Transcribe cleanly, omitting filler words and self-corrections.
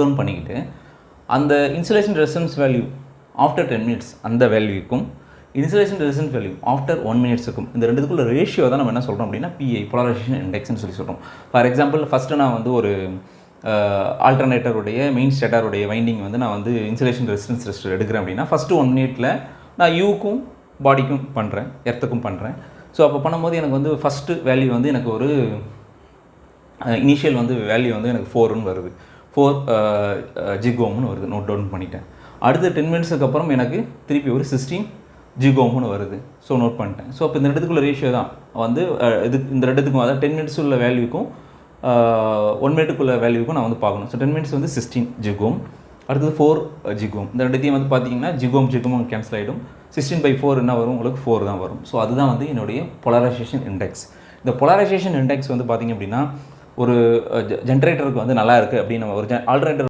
Down பண்ணிக்கிட்டு அந்த insulation resistance value after 10 minutes அந்த வேல்யூக்கும் இன்சுலேஷன் ரெசிஸ்டன்ஸ் வேல்யூ ஆஃப்டர் 1 மினிட்ஸுக்கும் இந்த ரெண்டுக்குள்ள ரேஷியோ தான் நம்ம என்ன சொல்கிறோம் அப்படின்னா பிஐ போலரைசேஷன் இண்டெக்ஸ்னு சொல்கிறோம். ஃபார் எக்ஸாம்பிள் ஃபஸ்ட்டு நான் வந்து ஒரு ஆல்டர்னேட்டருடைய மெயின் ஸ்டேட்டருடைய வைண்டிங் வந்து நான் வந்து இன்சுலேஷன் ரெசிஸ்டன்ஸ் ரெஸ்டர் எடுக்கிறேன் அப்படின்னா ஃபஸ்ட்டு 1 மினிட்ல நான் யூக்கும் பாடிக்கும் பண்ணுறேன், எர்த்துக்கும் பண்ணுறேன். ஸோ அப்போ பண்ணும்போது எனக்கு வந்து ஃபஸ்ட்டு வேல்யூ வந்து எனக்கு ஒரு இனிஷியல் வந்து வேல்யூ வந்து எனக்கு 4ன்னு வருது, 4 ஜிகோம்னு வருது, நோட் டவுன் பண்ணிட்டேன். அடுத்து 10 மினிட்ஸுக்கு அப்புறம் எனக்கு திருப்பி ஒரு 16 ஜிகோம்னு வருது, ஸோ நோட் பண்ணிட்டேன். ஸோ அப்போ இந்த ரெண்டுக்குள்ள ரேஷியோ தான் வந்து இந்த ரெண்டுத்துக்கும், அதாவது 10 மினிட்ஸ் உள்ள வேல்யூக்கும் 1 மினிட்டுக்குள்ள வேல்யூக்கும் நான் வந்து பார்க்கணும். ஸோ 10 மினிட்ஸ் வந்து 16 ஜிகோம், அடுத்தது 4 ஜிகோம். இந்த ரெண்டுத்தையும் வந்து பார்த்தீங்கன்னா ஜிகோம் கேன்சல் ஆகிடும். 16/4 என்ன வரும், உங்களுக்கு 4 தான் வரும். ஸோ அதுதான் வந்து என்னுடைய போலரைசேஷன் இண்டெக்ஸ். இந்த போலரைசேஷன் இண்டெக்ஸ் வந்து பார்த்திங்க அப்படின்னா ஒரு ஜென்ரேட்டருக்கு வந்து நல்லா இருக்குது அப்படின்னு நம்ம ஒரு ஆல்டர்னேட்டர்